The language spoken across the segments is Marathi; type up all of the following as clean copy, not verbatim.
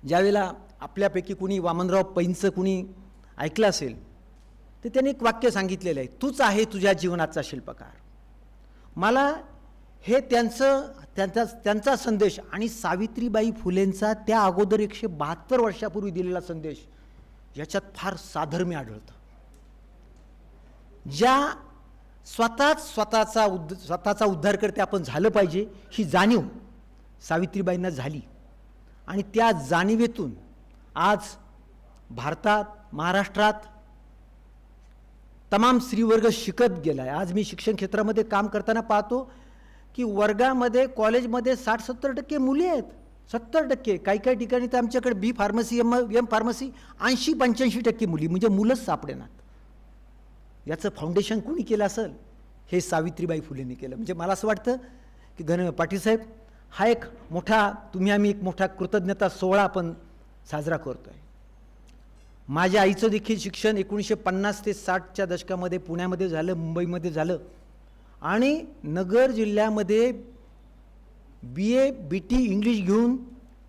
ज्यावेळेला आपल्यापैकी कुणी वामनराव पैंचं कुणी ऐकलं असेल तर त्याने एक वाक्य सांगितलेलं आहे, तूच आहे तुझ्या जीवनाचा शिल्पकार. मला हे त्यांचा संदेश आणि सावित्रीबाई फुलेंचा त्या अगोदर 172 वर्षापूर्वी दिलेला संदेश याच्यात फार साधर्म्य आढळतं. ज्या स्वतःचा उद्धार करते आपण झालं पाहिजे ही जाणीव सावित्रीबाईंना झाली आणि त्या जाणीवेतून आज भारतात, महाराष्ट्रात तमाम स्त्रीवर्ग शिकत गेला आहे. आज मी शिक्षण क्षेत्रामध्ये काम करताना पाहतो की वर्गामध्ये, कॉलेजमध्ये 60-70% मुली आहेत, 70%. काही ठिकाणी तर आमच्याकडे बी फार्मसी, एम फार्मसी 80-85% मुली, म्हणजे मुलंच सापडेनात. याचं फाउंडेशन कोणी केलं असेल? हे सावित्रीबाई फुलेंनी केलं. म्हणजे मला असं वाटतं की पाटील साहेब, हा एक मोठा आम्ही एक मोठा कृतज्ञता सोहळा आपण साजरा करतो आहे. माझ्या आईचं देखील शिक्षण 1950 ते 60च्या दशकामध्ये पुण्यामध्ये झालं, मुंबईमध्ये झालं आणि नगर जिल्ह्यामध्ये BA BT इंग्लिश घेऊन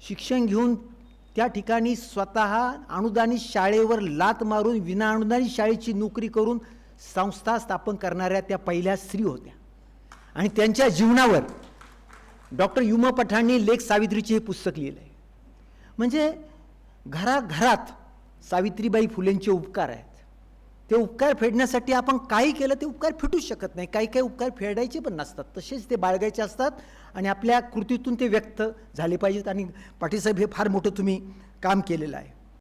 शिक्षण घेऊन त्या ठिकाणी स्वतः अनुदानित शाळेवर लात मारून विना अनुदानित शाळेची नोकरी करून संस्था स्थापन करणाऱ्या त्या पहिल्या स्त्री होत्या. आणि त्यांच्या जीवनावर डॉक्टर युमा पठाणनी लेख सावित्रीचे हे पुस्तक लिहिलं आहे. म्हणजे घराघरात सावित्रीबाई फुलेंचे उपकार आहेत. ते उपकार फेडण्यासाठी आपण काही केलं ते उपकार फिटूच शकत नाही. काही उपकार फेडायचे पण नसतात, तसेच ते बाळगायचे असतात आणि आपल्या कृतीतून ते व्यक्त झाले पाहिजेत. आणि पाटील साहेब, हे फार मोठं तुम्ही काम केलेलं आहे.